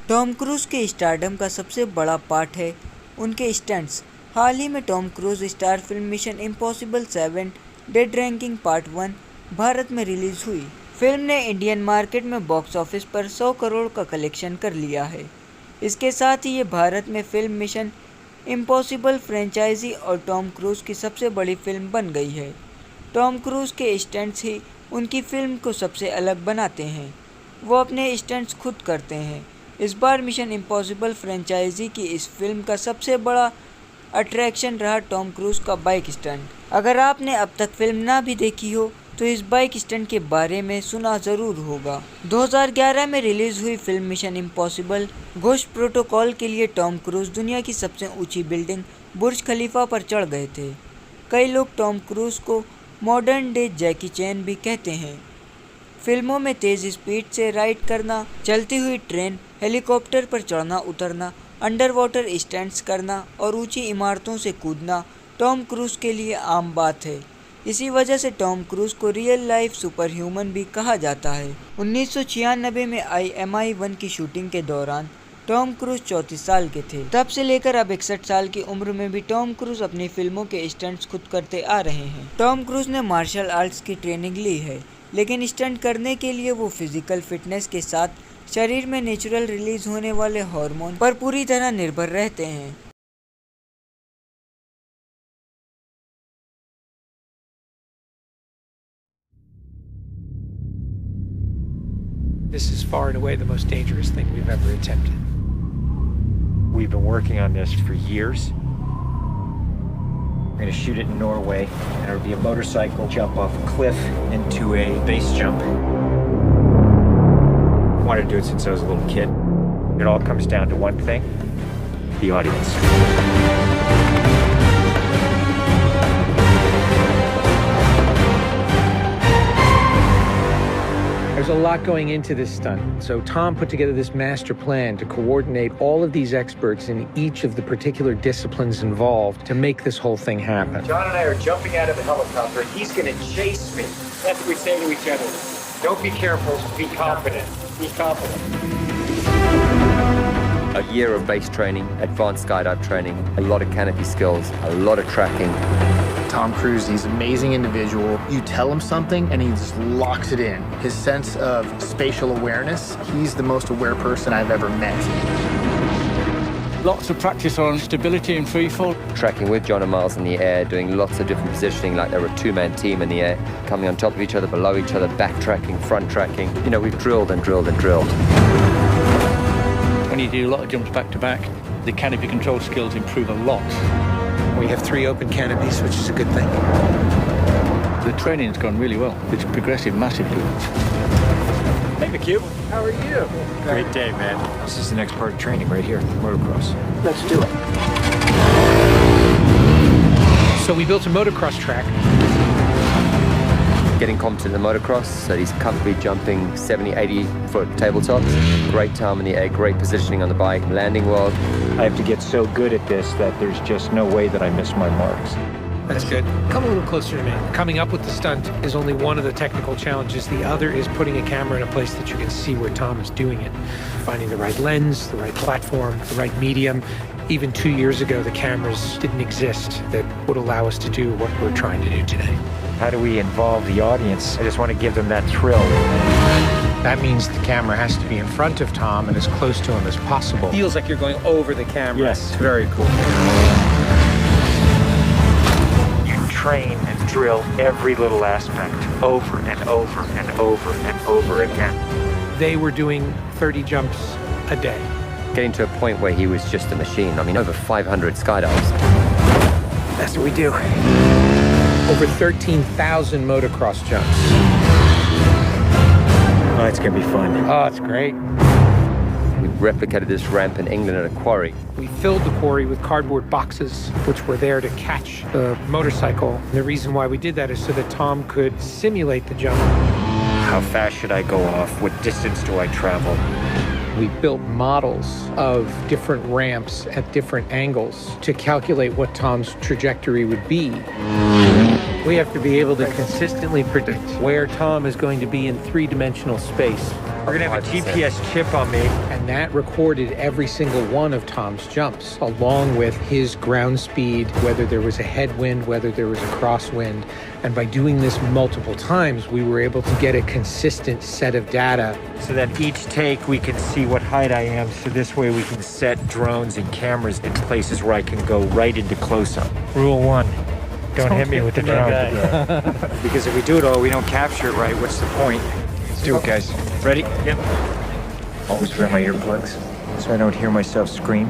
Tom cruise के stardom का सबसे बड़ा पार्ट है उनके स्टंट्स। हाल ही में Tom cruise star film mission impossible 7 dead ranking part 1 Bharat में रिलीज हुई। फिल्म ने इंडियन मार्केट में बॉक्स ऑफिस पर 100 करोड़ का कलेक्शन कर लिया है। इसके साथ ही ये भारत में फिल्म मिशन इम्पॉसिबल फ्रेंचाइजी और टॉम क्रूज की सबसे बड़ी फिल्म बन गई है। टॉम क्रूज के स्टंट्स ही उनकी फिल्म को सबसे अलग बनाते हैं। वो अपने स्टंट्स खुद करते हैं। इस बार मिशन इम्पॉसिबल फ्रेंचाइजी की इस फिल्म का सबसे बड़ा अट्रैक्शन रहा टॉम क्रूज का बाइक स्टंट। अगर आपने अब तक फिल्म ना भी देखी हो तो इस बाइक स्टंट के बारे में सुना ज़रूर होगा। 2011 में रिलीज हुई film mission impossible ghost protocol के लिए टॉम क्रूज दुनिया की सबसे ऊंची बिल्डिंग बुर्ज खलीफा पर चढ़ गए थे। कई लोग टॉम क्रूज को मॉडर्न डे जैकी चैन भी कहते हैं। फिल्मों में तेज़ स्पीड से राइड करना, चलती हुई ट्रेन, हेलीकॉप्टर पर चढ़ना उतरना, अंडर वाटर स्टंट्स करना और ऊंची इमारतों से कूदना टॉम क्रूज के लिए आम बात है। इसी वजह से टॉम क्रूज को रियल लाइफ सुपर ह्यूमन भी कहा जाता है। 1996 में आई MI1 की शूटिंग के दौरान टॉम क्रूज 34 साल के थे। तब से लेकर अब 61 साल की उम्र में भी टॉम क्रूज अपनी फिल्मों के स्टंट्स खुद करते आ रहे हैं। टॉम क्रूज ने मार्शल आर्ट्स की ट्रेनिंग ली है, लेकिन स्टंट करने के लिए वो फिजिकल फिटनेस के साथ शरीर में नेचुरल रिलीज होने वाले हार्मोन पर पूरी तरह निर्भर रहते हैं। This is far and away the most dangerous thing we've ever attempted. We've been working on this for years. We're going to shoot it in Norway, and it'll be a motorcycle jump off a cliff into a base jump. I wanted to do it since I was a little kid. It all comes down to one thing: the audience. There's a lot going into this stunt, so Tom put together this master plan to coordinate all of these experts in each of the particular disciplines involved to make this whole thing happen. John and I are jumping out of the helicopter, and he's going to chase me. That's what we say to each other. Don't be careful, be confident. Be confident. A year of base training, advanced skydive training, a lot of canopy skills, a lot of tracking. Tom Cruise, he's an amazing individual. You tell him something and he just locks it in. His sense of spatial awareness, he's the most aware person I've ever met. Lots of practice on stability and free fall. Tracking with John and Miles in the air, doing lots of different positioning like they were a two-man team in the air, coming on top of each other, below each other, backtracking, front tracking. You know, we've drilled and drilled and drilled. When you do a lot of jumps back to back, the canopy control skills improve a lot. We have 3 open canopies, which is a good thing. The training's gone really well. It's progressed massively. Hey, McHugh. How are you? Great day, man. This is the next part of training right here, motocross. Let's do it. So we built a motocross track. Getting competent in the motocross, so he's comfortably jumping 70, 80 foot tabletops. Great time in the air, great positioning on the bike, landing well. I have to get so good at this that there's just no way that I miss my marks. That's good. Come a little closer to me. Coming up with the stunt is only one of the technical challenges. The other is putting a camera in a place that you can see where Tom is doing it. Finding the right lens, the right platform, the right medium. Even 2 years ago, the cameras didn't exist that would allow us to do what we're trying to do today. How do we involve the audience? I just want to give them that thrill. That means the camera has to be in front of Tom and as close to him as possible. Feels like you're going over the camera. Yes, very cool. You train and drill every little aspect over and over and over and over again. They were doing 30 jumps a day. Getting to a point where he was just a machine. I mean, over 500 skydives. That's what we do. Over 13,000 motocross jumps. Oh, it's going to be fun. Oh, it's great. We replicated this ramp in England at a quarry. We filled the quarry with cardboard boxes, which were there to catch the motorcycle. And the reason why we did that is so that Tom could simulate the jump. How fast should I go off? What distance do I travel? We built models of different ramps at different angles to calculate what Tom's trajectory would be. We have to be able to consistently predict where Tom is going to be in 3-dimensional space. We're gonna have a 100%. GPS chip on me. And that recorded every single one of Tom's jumps, along with his ground speed, whether there was a headwind, whether there was a crosswind. And by doing this multiple times, we were able to get a consistent set of data. So that each take we can see what height I am. So this way we can set drones and cameras in places where I can go right into close-up. Rule 1. Don't hit me with the drone. Because if we do it all, we don't capture it right. What's the point? Let's do it, guys. Ready? Yep. Always wear my earplugs so I don't hear myself scream.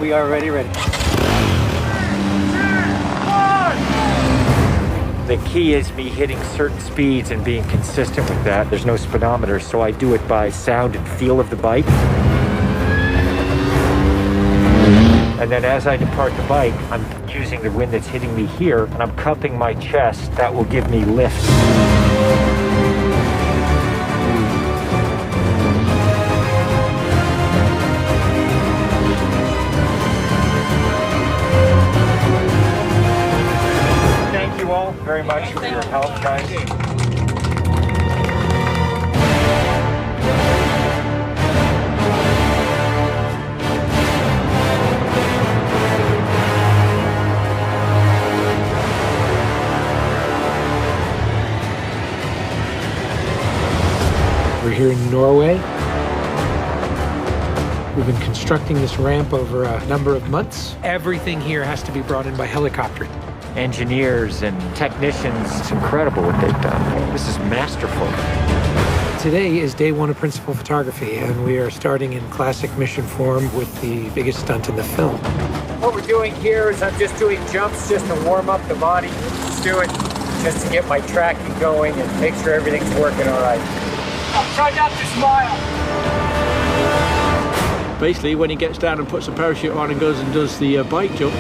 We are ready. The key is me hitting certain speeds and being consistent with that. There's no speedometer, so I do it by sound and feel of the bike. And then as I depart the bike, I'm using the wind that's hitting me here, and I'm cupping my chest. That will give me lift. Thank you all very much for your help, guys. We're here in Norway. We've been constructing this ramp over a number of months. Everything here has to be brought in by helicopter. Engineers and technicians, it's incredible what they've done. This is masterful. Today is day 1 of principal photography, and we are starting in classic mission form with the biggest stunt in the film. What we're doing here is I'm just doing jumps just to warm up the body. Just do it just to get my tracking going and make sure everything's working all right. I'll try not to smile. Basically, when he gets down and puts a parachute on and goes and does the bike jump,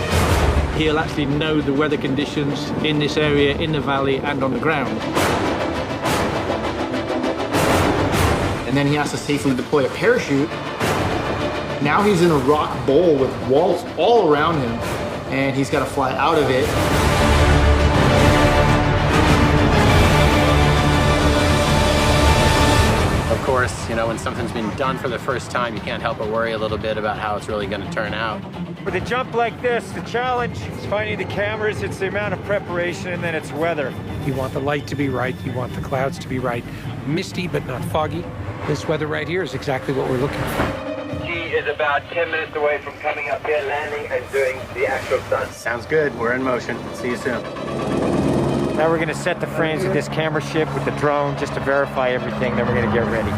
he'll actually know the weather conditions in this area, in the valley, and on the ground. And then he has to safely deploy a parachute. Now he's in a rock bowl with walls all around him, and he's got to fly out of it. Of course, you know, when something's been done for the first time, you can't help but worry a little bit about how it's really going to turn out. With a jump like this, the challenge is finding the cameras, it's the amount of preparation, and then it's weather. You want the light to be right, you want the clouds to be right. Misty, but not foggy. This weather right here is exactly what we're looking for. He is about 10 minutes away from coming up here, landing, and doing the actual stunt. Sounds good. We're in motion. See you soon. Now we're gonna set the frames of this camera ship with the drone just to verify everything, then we're gonna get ready.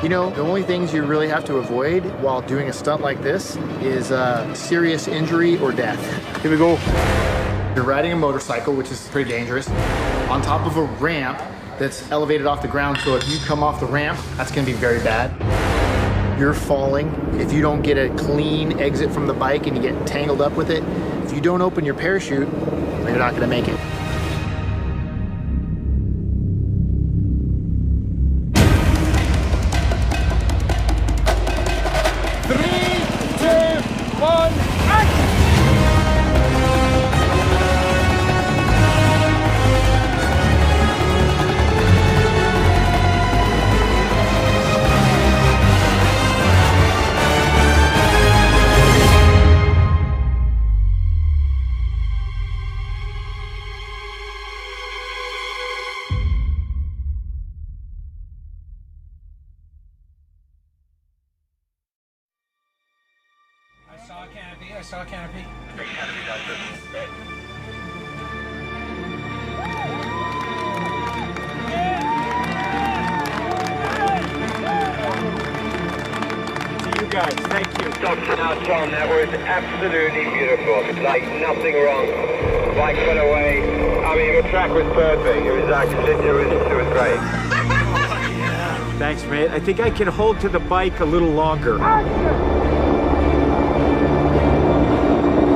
You know, the only things you really have to avoid while doing a stunt like this is serious injury or death. Here we go. You're riding a motorcycle, which is pretty dangerous, on top of a ramp that's elevated off the ground, so if you come off the ramp, that's gonna be very bad. You're falling. If you don't get a clean exit from the bike and you get tangled up with it, if you don't open your parachute, you're not gonna make it. I saw a canopy. To you guys, thank you. Now, Tom, that was absolutely beautiful. Like, nothing wrong. Bike went away. I mean, the track was perfect. It was actually, it was great. Thanks, mate. I think I can hold to the bike a little longer.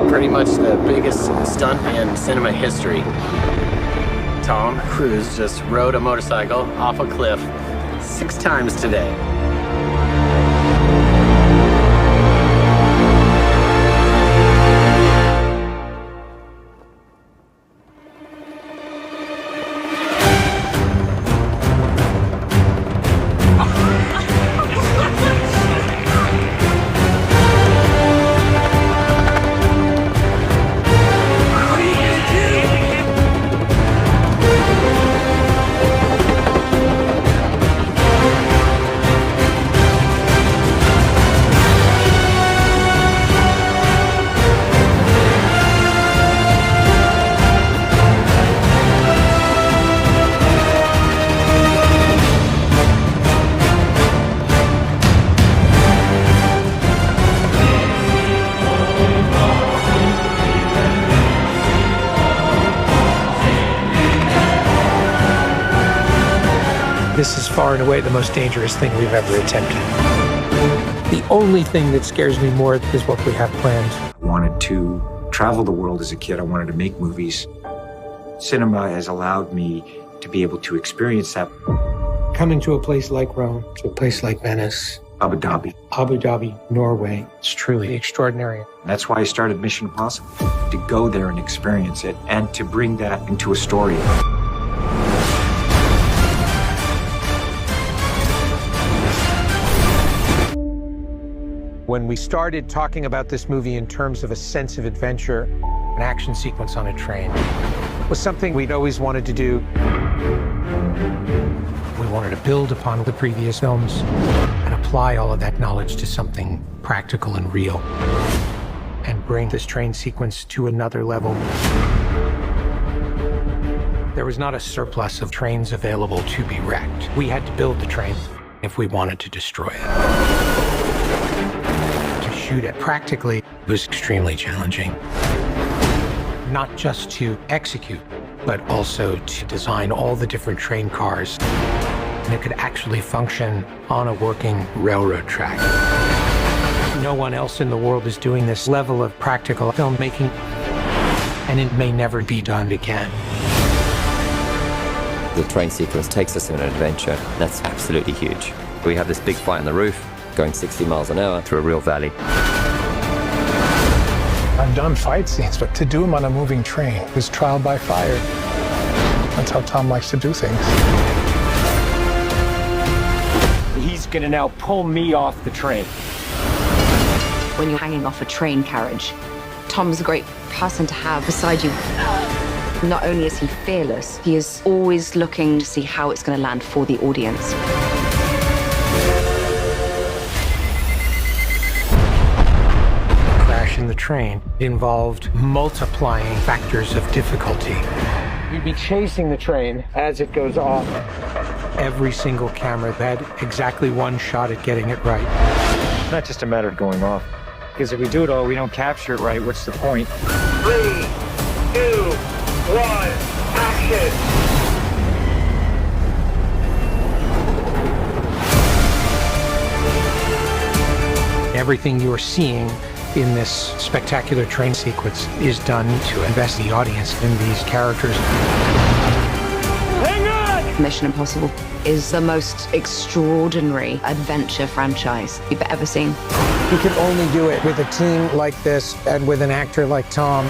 Pretty much the biggest stunt in cinema history. Tom Cruise just rode a motorcycle off a cliff 6 times today. far and away the most dangerous thing we've ever attempted. The only thing that scares me more is what we have planned. I wanted to travel the world as a kid. I wanted to make movies. Cinema has allowed me to be able to experience that. Coming to a place like Rome, to a place like Venice, Abu Dhabi, Norway, it's truly extraordinary. That's why I started Mission Impossible, to go there and experience it and to bring that into a story. When we started talking about this movie in terms of a sense of adventure, an action sequence on a train was something we'd always wanted to do. We wanted to build upon the previous films and apply all of that knowledge to something practical and real, and bring this train sequence to another level. There was not a surplus of trains available to be wrecked. We had to build the train if we wanted to destroy it. To shoot it practically was extremely challenging. Not just to execute, but also to design all the different train cars. And it could actually function on a working railroad track. No one else in the world is doing this level of practical filmmaking, and it may never be done again. The train sequence takes us on an adventure. That's absolutely huge. We have this big fight on the roof, going 60 miles an hour through a real valley. I've done fight scenes, but to do them on a moving train is trial by fire. That's how Tom likes to do things. He's gonna now pull me off the train. When you're hanging off a train carriage, Tom's a great person to have beside you. Not only is he fearless, he is always looking to see how it's going to land for the audience. Crash in the train involved multiplying factors of difficulty. You'd be chasing the train as it goes off. Every single camera had exactly one shot at getting it right. It's not just a matter of going off. Because if we do it all, we don't capture it right, what's the point? 3, 2, 1, action! Everything you're seeing in this spectacular train sequence is done to invest the audience in these characters. Hang on! Mission Impossible is the most extraordinary adventure franchise you've ever seen. You can only do it with a team like this and with an actor like Tom.